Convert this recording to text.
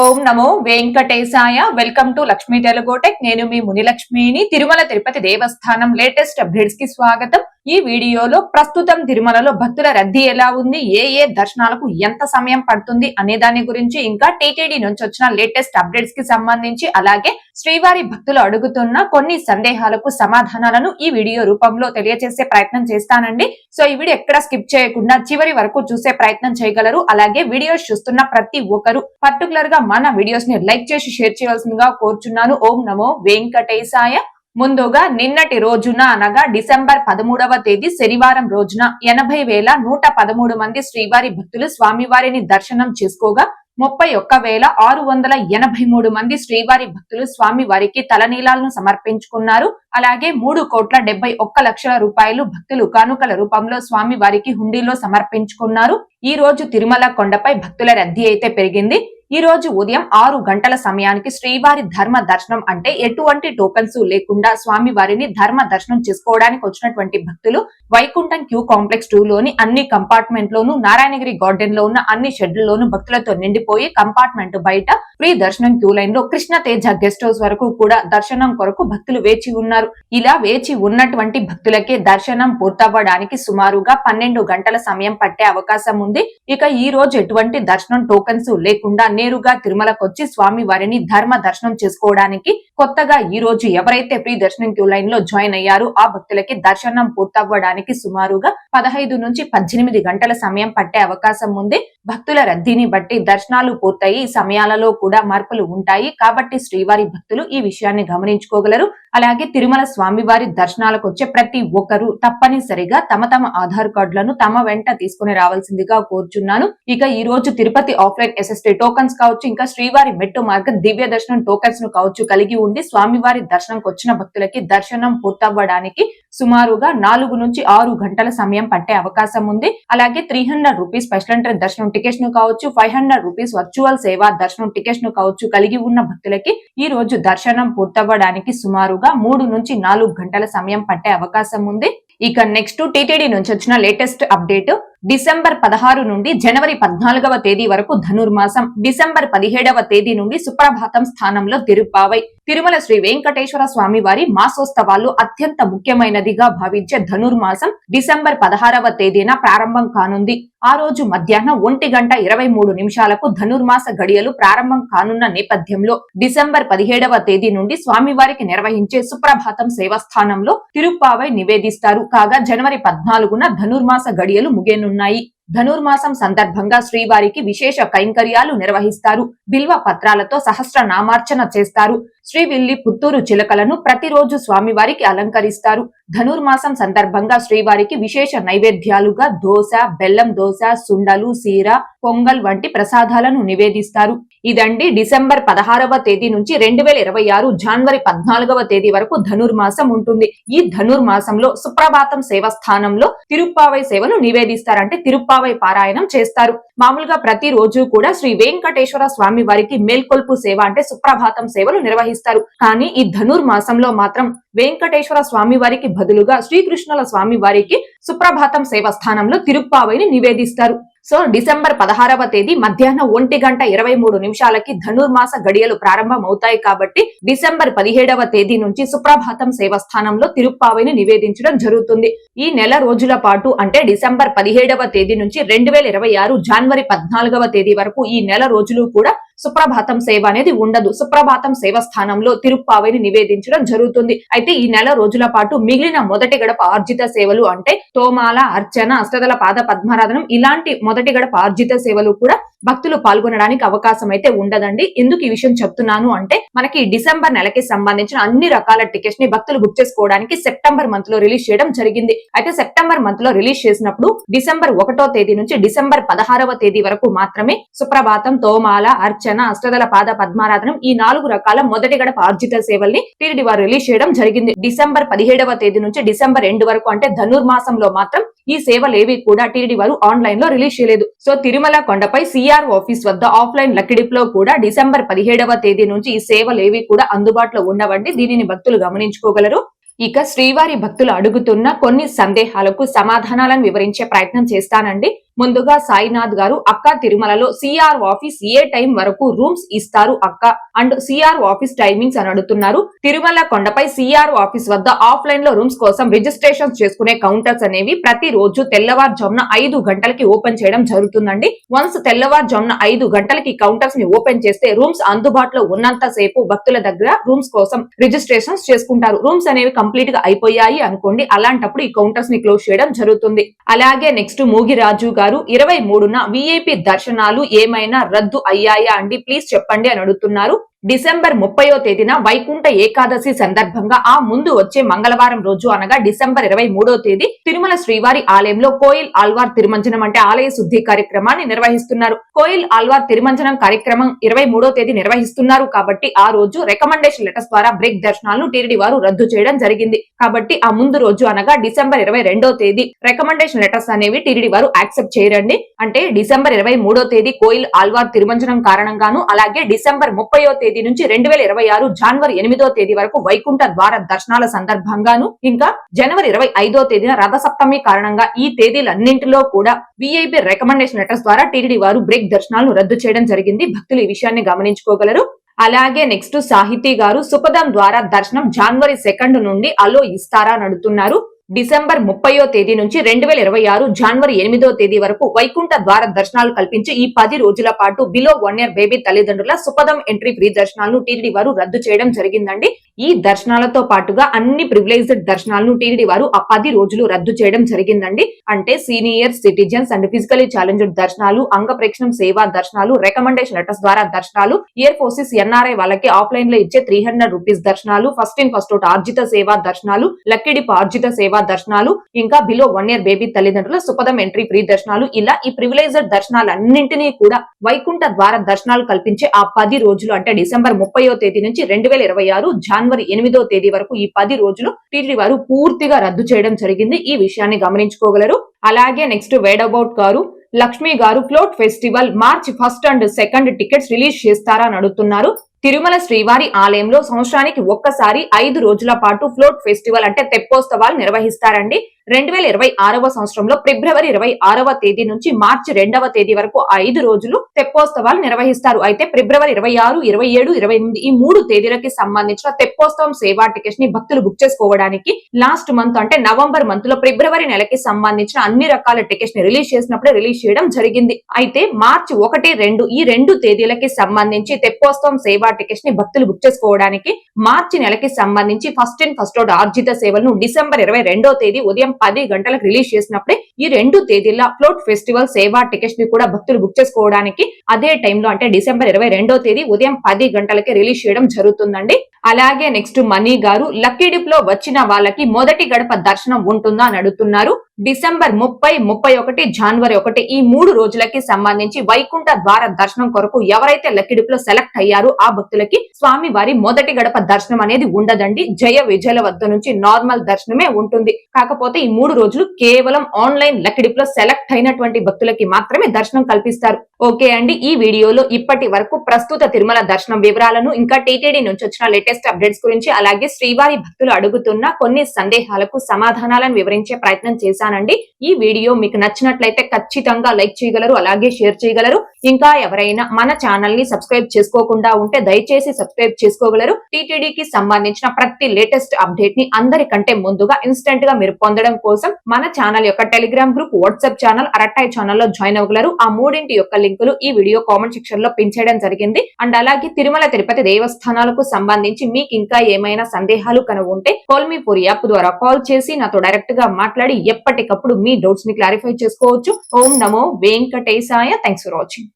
ఓం నమో వెంకటేశాయ. Welcome to Lakshmi Telugotech. నేను మీ మునిలక్ష్మిని. తిరుమల తిరుపతి దేవస్థానం లేటెస్ట్ అప్డేట్స్ కి స్వాగతం. ఈ వీడియోలో ప్రస్తుతం తిరుమలలో భక్తుల రద్దీ ఎలా ఉంది, ఏ దర్శనాలకు ఎంత సమయం పడుతుంది అనే దాని గురించి, ఇంకా టీటీడీ నుంచి వచ్చిన లేటెస్ట్ అప్డేట్స్ కి సంబంధించి, అలాగే శ్రీవారి భక్తులు అడుగుతున్న కొన్ని సందేహాలకు సమాధానాలను ఈ వీడియో రూపంలో తెలియజేసే ప్రయత్నం చేస్తానండి. సో ఈ వీడియో ఎక్కడ స్కిప్ చేయకుండా చివరి వరకు చూసే ప్రయత్నం చేయగలరు. అలాగే వీడియోస్ చూస్తున్న ప్రతి ఒక్కరు పర్టికులర్ గా మన వీడియోస్ ని లైక్ చేసి షేర్ చేయాల్సిందిగా కోరుచున్నాను. ఓం నమో వెంకటేశాయ. ముందుగా నిన్నటి రోజున అనగా డిసెంబర్ 13వ తేదీ శనివారం రోజున 80,113 మంది శ్రీవారి భక్తులు స్వామివారిని దర్శనం చేసుకోగా 31,683 మంది శ్రీవారి భక్తులు స్వామివారికి తలనీలాలను సమర్పించుకున్నారు. అలాగే 3,71,00,000 రూపాయలు భక్తులు కానుకల రూపంలో స్వామివారికి హుండీలో సమర్పించుకున్నారు. ఈ రోజు తిరుమల కొండపై భక్తుల రద్దీ అయితే పెరిగింది. ఈ రోజు ఉదయం 6 గంటల సమయానికి శ్రీవారి ధర్మ దర్శనం అంటే ఎటువంటి టోకన్స్ లేకుండా స్వామివారిని ధర్మ దర్శనం చేసుకోవడానికి వచ్చినటువంటి భక్తులు వైకుంఠం క్యూ కాంప్లెక్స్ 2 లోని అన్ని కంపార్ట్మెంట్ లోను, నారాయణగిరి గార్డెన్ లో ఉన్న అన్ని షెడ్లలోను భక్తులతో నిండిపోయి కంపార్ట్మెంట్ బయట ఫ్రీ దర్శనం క్యూ లైన్ లో కృష్ణ తేజ గెస్ట్ హౌస్ వరకు కూడా దర్శనం కొరకు భక్తులు వేచి ఉన్నారు. ఇలా వేచి ఉన్నటువంటి భక్తులకే దర్శనం పూర్తవ్వడానికి సుమారుగా 12 గంటల సమయం పట్టే అవకాశం ఉంది. ఇక ఈ రోజు ఎటువంటి దర్శనం టోకన్స్ లేకుండా నేరుగా తిరుమలకు వచ్చి స్వామి వారిని ధర్మ దర్శనం చేసుకోవడానికి కొత్తగా ఈ రోజు ఎవరైతే ప్రీ దర్శనం క్యూ లైన్ లో జాయిన్ అయ్యారో ఆ భక్తులకి దర్శనం పూర్తవ్వడానికి సుమారుగా 15 నుంచి 18 గంటల సమయం పట్టే అవకాశం ఉంది. భక్తుల రద్దీని బట్టి దర్శనాలు పూర్తయి సమయాలలో కూడా మార్పులు ఉంటాయి కాబట్టి శ్రీవారి భక్తులు ఈ విషయాన్ని గమనించుకోగలరు. అలాగే తిరుమల స్వామివారి దర్శనాలకు వచ్చే ప్రతి ఒక్కరూ తప్పనిసరిగా తమ ఆధార్ కార్డులను తమ వెంట తీసుకుని రావాల్సిందిగా కోరుచున్నాను. ఇక ఈ రోజు తిరుపతి ఆఫ్లైన్ SST టోకన్స్ కావచ్చు, ఇంకా శ్రీవారి మెట్టు మార్గ దివ్య దర్శనం టోకన్స్ ను కావచ్చు కలిగి ఉండి స్వామివారి దర్శనంకి వచ్చిన భక్తులకి దర్శనం పూర్తవ్వడానికి సుమారుగా 4 నుంచి 6 గంటల సమయం పట్టే అవకాశం ఉంది. అలాగే 300 రూపీస్ స్పెషల్ ఎంట్రీ దర్శనం టికెట్స్ ను కావచ్చు, 500 రూపీస్ వర్చువల్ సేవా దర్శనం టికెట్స్ ను కావచ్చు కలిగి ఉన్న భక్తులకి ఈ రోజు దర్శనం పూర్తవ్వడానికి సుమారుగా 3 నుంచి 4 గంటల సమయం పట్టే అవకాశం ఉంది. ఇక నెక్స్ట్ టీటీడీ నుంచి వచ్చిన లేటెస్ట్ అప్డేట్, డిసెంబర్ 16 నుండి జనవరి 14వ తేదీ వరకు ధనుర్మాసం, డిసెంబర్ 17వ తేదీ నుండి సుప్రభాతం స్థానంలో తిరుప్పావై. తిరుమల శ్రీ వెంకటేశ్వర స్వామి వారి మాసోత్సవాలు అత్యంత ముఖ్యమైనదిగా భావించే ధనుర్మాసం డిసెంబర్ 16వ తేదీన ప్రారంభం కానుంది. ఆ రోజు మధ్యాహ్నం 1:23 ధనుర్మాస గడియలు ప్రారంభం కానున్న నేపథ్యంలో డిసెంబర్ 17వ తేదీ నుండి స్వామివారికి నిర్వహించే సుప్రభాతం సేవస్థానంలో తిరుప్పావై నివేదిస్తారు. కాగా జనవరి 14న ధనుర్మాస గడియలు ముగియనున్నాయి. ధనుర్మాసం సందర్భంగా శ్రీవారికి విశేష కైంకర్యాలు నిర్వహిస్తారు. బిల్వ పత్రాలతో సహస్రనామార్చన చేస్తారు. శ్రీవిల్లి పుత్తూరు చిలకలను ప్రతిరోజు స్వామివారికి అలంకరిస్తారు. ధనుర్మాసం సందర్భంగా శ్రీవారికి విశేష నైవేద్యాలుగా దోశ, బెల్లం దోశ, సుండలు, సీర, పొంగల్ వంటి ప్రసాదాలను నివేదిస్తారు. ఇదండి డిసెంబర్ 16వ తేదీ నుంచి 2026 జనవరి 14వ తేదీ వరకు ధనుర్మాసం ఉంటుంది. ఈ ధనుర్మాసంలో సుప్రభాతం సేవస్థానంలో తిరుప్పావై సేవను నివేదిస్తారు. అంటే తిరుప్పావై పారాయణం చేస్తారు. మామూలుగా ప్రతి రోజు కూడా శ్రీ వెంకటేశ్వర స్వామి వారికి మేల్కొల్పు సేవ అంటే సుప్రభాతం సేవలు నిర్వహిస్తారు. కానీ ఈ ధనుర్మాసంలో మాత్రం వెంకటేశ్వర స్వామి వారికి బదులుగా శ్రీకృష్ణుల స్వామి వారికి సుప్రభాతం సేవస్థానంలో తిరుప్పావైని నివేదిస్తారు. సో డిసెంబర్ 16వ తేదీ మధ్యాహ్నం 1:23 ధనుర్మాస గడియలు ప్రారంభం అవుతాయి కాబట్టి డిసెంబర్ 17వ తేదీ నుంచి సుప్రభాతం సేవస్థానంలో తిరుప్పావైని నివేదించడం జరుగుతుంది. ఈ నెల రోజుల పాటు అంటే డిసెంబర్ 17వ తేదీ నుంచి 2026 జనవరి 14వ తేదీ వరకు ఈ నెల రోజులు కూడా సుప్రభాతం సేవ అనేది ఉండదు. సుప్రభాతం సేవ స్థానంలో తిరుప్పావైని నివేదించడం జరుగుతుంది. అయితే ఈ నెల రోజుల పాటు మిగిలిన మొదటి గడప ఆర్జిత సేవలు అంటే తోమాల, అర్చన, అష్టదళ పాద పద్మారాధనం ఇలాంటి మొదటి గడప ఆర్జిత సేవలు కూడా భక్తులు పాల్గొనడానికి అవకాశం అయితే ఉండదండి. ఎందుకు ఈ విషయం చెప్తున్నాను అంటే మనకి డిసెంబర్ నెలకి సంబంధించిన అన్ని రకాల టికెట్స్ ని భక్తులు బుక్ చేసుకోవడానికి సెప్టెంబర్ మంత్ లో రిలీజ్ చేయడం జరిగింది. అయితే సెప్టెంబర్ మంత్ లో రిలీజ్ చేసినప్పుడు డిసెంబర్ 1వ తేదీ నుంచి డిసెంబర్ 16వ తేదీ వరకు మాత్రమే సుప్రభాతం, తోమాల, అర్చన, అష్టదళ పాద పద్మారాధనం ఈ 4 రకాల మొదటి గడప ఆర్జిత సేవల్ని టీటీడీ వారు రిలీజ్ చేయడం జరిగింది. డిసెంబర్ 17వ తేదీ నుంచి డిసెంబర్ 2 వరకు అంటే ధనుర్మాసంలో మాత్రం ఈ సేవలేవి కూడా టీటీడీ వారు ఆన్లైన్ లో రిలీజ్ చేయలేదు. సో తిరుమల కొండపై CR ఆఫీస్ వద్ద ఆఫ్లైన్ లక్కిడిప్ లో కూడా డిసెంబర్ 17వ తేదీ నుంచి ఈ సేవలేవి కూడా అందుబాటులో ఉండవండి. దీనిని భక్తులు గమనించుకోగలరు. ఇక శ్రీవారి భక్తులు అడుగుతున్న కొన్ని సందేహాలకు సమాధానాలను వివరించే ప్రయత్నం చేస్తానండి. ముందుగా సాయినాథ్ గారు, అక్క తిరుమలలో సిఆర్ ఆఫీస్ ఏ టైం వరకు రూమ్స్ ఇస్తారు అక్క అండ్ సిఆర్ ఆఫీస్ టైమింగ్స్ అని అడుగుతున్నారు. తిరుమల కొండపై సిఆర్ ఆఫీస్ వద్ద ఆఫ్లైన్ లో రూమ్స్ కోసం రిజిస్ట్రేషన్ చేసుకునే కౌంటర్స్ అనేవి ప్రతి రోజు తెల్లవారుజామున 5 గంటలకి ఓపెన్ చేయడం జరుగుతుందండి. వన్స్ తెల్లవారుజామున 5 గంటలకి కౌంటర్స్ ని ఓపెన్ చేస్తే రూమ్స్ అందుబాటులో ఉన్నంత సేపు భక్తుల దగ్గర రూమ్స్ కోసం రిజిస్ట్రేషన్స్ చేసుకుంటారు. రూమ్స్ అనేవి కంప్లీట్ గా అయిపోయాయి అనుకోండి, అలాంటప్పుడు ఈ కౌంటర్స్ ని క్లోజ్ చేయడం జరుగుతుంది. అలాగే నెక్స్ట్ మూగిరాజు గారు 23న విఐపి దర్శనాలు ఏమైనా రద్దు అయ్యాయా అండి, ప్లీజ్ చెప్పండి అని అడుగుతున్నారు. డిసెంబర్ 30వ తేదీన వైకుంఠ ఏకాదశి సందర్భంగా ఆ ముందు వచ్చే మంగళవారం రోజు అనగా డిసెంబర్ 23వ తేదీ తిరుమల శ్రీవారి ఆలయంలో కోయిల్ ఆల్వార్ తిరుమంజనం అంటే ఆలయ శుద్ధి కార్యక్రమాన్ని నిర్వహిస్తున్నారు. కోయిల్ ఆల్వార్ తిరుమంజనం కార్యక్రమం 23వ తేదీ నిర్వహిస్తున్నారు కాబట్టి ఆ రోజు రికమెండేషన్ లెటర్స్ ద్వారా బ్రేక్ దర్శనాలను టీటీడీ వారు రద్దు చేయడం జరిగింది. కాబట్టి ఆ ముందు రోజు అనగా డిసెంబర్ 22వ తేదీ రికమెండేషన్ లెటర్స్ అనేవి టీటీడీ వారు యాక్సెప్ట్ చేయరండి. అంటే డిసెంబర్ 23వ తేదీ కోయిల్ ఆల్వార్ తిరుమంజనం కారణంగాను, అలాగే డిసెంబర్ 30వ తేదీ నుంచి 2026 జనవరి 8వ తేదీ వరకు వైకుంఠ ద్వార దర్శనాల సందర్భంగాను, ఇంకా జనవరి 25వ తేదీన రథ సప్తమి కారణంగా ఈ తేదీలన్నింటిలో కూడా విఐపి రికమెండేషన్ లెటర్స్ ద్వారా టీటీడీ వారు బ్రేక్ దర్శనాలను రద్దు చేయడం జరిగింది. భక్తులు ఈ విషయాన్ని గమనించుకోగలరు. అలాగే నెక్స్ట్ సాహితీ గారు సుపదం ద్వారా దర్శనం జనవరి 2 నుండి అలో ఇస్తారా అని అడుగుతున్నారు. డిసెంబర్ 30వ తేదీ నుంచి 2026 జనవరి 8వ తేదీ వరకు వైకుంఠ ద్వార దర్శనాలు కల్పించి ఈ 10 రోజుల పాటు బిలో 1 ఇయర్ బేబీ తల్లిదండ్రుల సుపదం ఎంట్రీ ఫ్రీ దర్శనాలను టీటీడీ వారు రద్దు చేయడం జరిగిందండి. ఈ దర్శనాలతో పాటుగా అన్ని ప్రివిలేజ్డ్ దర్శనాలను టీటీడీ వారు ఆ 10 రోజులు రద్దు చేయడం జరిగిందండి. అంటే senior citizens and physically challenged దర్శనాలు, అంగ ప్రేక్షణం సేవా దర్శనాలు, రికమెండేషన్ లెటర్స్ ద్వారా దర్శనాలు, ఎయిర్ ఫోర్సెస్ ఎన్ఆర్ఐ వాళ్ళకి ఆఫ్లైన్ లో ఇచ్చే 300 రూపీస్ దర్శనాలు, ఫస్ట్ ఇన్ ఫస్ట్ అవుట్ ఆర్జిత సేవా దర్శనాలు, లక్కీ డిప్ ఆర్జిత సేవా దర్శనాలు, ఇంకా బిలో 1 ఇయర్ బేబీ తల్లిదండ్రుల సుపదం ఎంట్రీ ఫ్రీ దర్శనాలు, ఇలా ఈ ప్రివిలేజ్డ్ దర్శనాలన్నింటినీ కూడా వైకుంఠ ద్వార దర్శనాలు కల్పించే ఆ 10 రోజులు అంటే డిసెంబర్ 30వ తేదీ నుంచి 2026 జనవరి 8వ తేదీ వరకు ఈ 10 రోజులు టీటీడీ వారు పూర్తిగా రద్దు చేయడం జరిగింది. ఈ విషయాన్ని గమనించుకోగలరు. అలాగే నెక్స్ట్ వేడబౌట్ గారు, లక్ష్మి గారు float festival March 1 and 2 tickets release చేస్తారా అని అడుగుతున్నారు. తిరుమల శ్రీవారి ఆలయంలో సంవత్సరానికి ఒక్కసారి 5 రోజుల పాటు ఫ్లోట్ ఫెస్టివల్ అంటే తెప్పోత్సవాలు నిర్వహిస్తారండి. 2026వ సంవత్సరంలో ఫిబ్రవరి 26వ తేదీ నుంచి మార్చి 2వ తేదీ వరకు 5 రోజులు తెప్పోత్సవాలు నిర్వహిస్తారు. అయితే ఫిబ్రవరి 26, 27, 28 ఈ 3 తేదీలకి సంబంధించిన తెప్పోత్సవం సేవా టికెట్స్ ని భక్తులు బుక్ చేసుకోవడానికి లాస్ట్ మంత్ అంటే నవంబర్ మంత్ లో ఫిబ్రవరి నెలకి సంబంధించిన అన్ని రకాల టికెట్స్ ని రిలీజ్ చేసినప్పుడే రిలీజ్ చేయడం జరిగింది. అయితే మార్చి 1, 2 ఈ 2 తేదీలకి సంబంధించి తెప్పోత్సవం సేవా టికెట్స్ ని భక్తులు బుక్ చేసుకోవడానికి మార్చి నెలకి సంబంధించి ఫస్ట్ ఇన్ ఫస్ట్ అవుట్ ఆర్జిత సేవలను డిసెంబర్ 22వ తేదీ ఉదయం 10 గంటలకు రిలీజ్ చేసినప్పుడే ఈ 2 తేదీల ఫ్లోట్ ఫెస్టివల్ సేవా టికెట్స్ ని కూడా భక్తులు బుక్ చేసుకోవడానికి అదే టైంలో అంటే డిసెంబర్ 22వ తేదీ ఉదయం 10 గంటలకి రిలీజ్ చేయడం జరుగుతుందండి. అలాగే నెక్స్ట్ మనీ గారు, లక్కీ డిప్ లో వచ్చిన వాళ్ళకి మొదటి గడప దర్శనం ఉంటుందా అని అడుగుతున్నారు. డిసెంబర్ 30, 31, జనవరి 1 ఈ 3 రోజులకి సంబంధించి వైకుంఠ ద్వార దర్శనం కొరకు ఎవరైతే లక్కీ డిప్ లో సెలెక్ట్ అయ్యారో ఆ భక్తులకి స్వామి వారి మొదటి గడప దర్శనం అనేది ఉండదండి. జయ విజయల వద్ద నుంచి నార్మల్ దర్శనమే ఉంటుంది. కాకపోతే ఈ 3 రోజులు కేవలం ఆన్లైన్ లక్కీ డిప్ లో సెలెక్ట్ అయినటువంటి భక్తులకి మాత్రమే దర్శనం కల్పిస్తారు. ఓకే అండి, ఈ వీడియోలో ఇప్పటి వరకు ప్రస్తుత తిరుమల దర్శనం వివరాలను, ఇంకా టీటీడీ నుంచి వచ్చిన లేటెస్ట్ అప్డేట్స్ గురించి, అలాగే శ్రీవారి భక్తులు అడుగుతున్న కొన్ని సందేహాలకు సమాధానాలను వివరించే ప్రయత్నం చేశానండి. ఈ వీడియో మీకు నచ్చినట్లయితే ఖచ్చితంగా లైక్ చేయగలరు, అలాగే షేర్ చేయగలరు. ఇంకా ఎవరైనా మన ఛానల్ ని సబ్స్క్రైబ్ చేసుకోకుండా ఉంటే దయచేసి సబ్స్క్రైబ్ చేసుకోగలరు. టీటీడీకి సంబంధించిన ప్రతి లేటెస్ట్ అప్డేట్ ని అందరికంటే ముందుగా ఇన్స్టెంట్ గా మీరు పొందడం కోసం మన ఛానల్ యొక్క Telegram group, WhatsApp channel, Arattai ఛానల్లో జాయిన్ అవ్వగలరు. ఆ మూడింటి యొక్క లింకులు ఈ వీడియో కామెంట్ సెక్షన్ లో పిన్ చేయడం జరిగింది. అండ్ అలాగే తిరుమల తిరుపతి దేవస్థానాలకు సంబంధించి మీకు ఇంకా ఏమైనా సందేహాలు కనుక ఉంటే కాల్ మీ ఫోర్ యాప్ ద్వారా కాల్ చేసి నాతో డైరెక్ట్ గా మాట్లాడి ఎప్పటికప్పుడు మీ డౌట్స్ ని క్లారిఫై చేసుకోవచ్చు. ఓం నమో వెంకటేశాయ. Thanks for watching.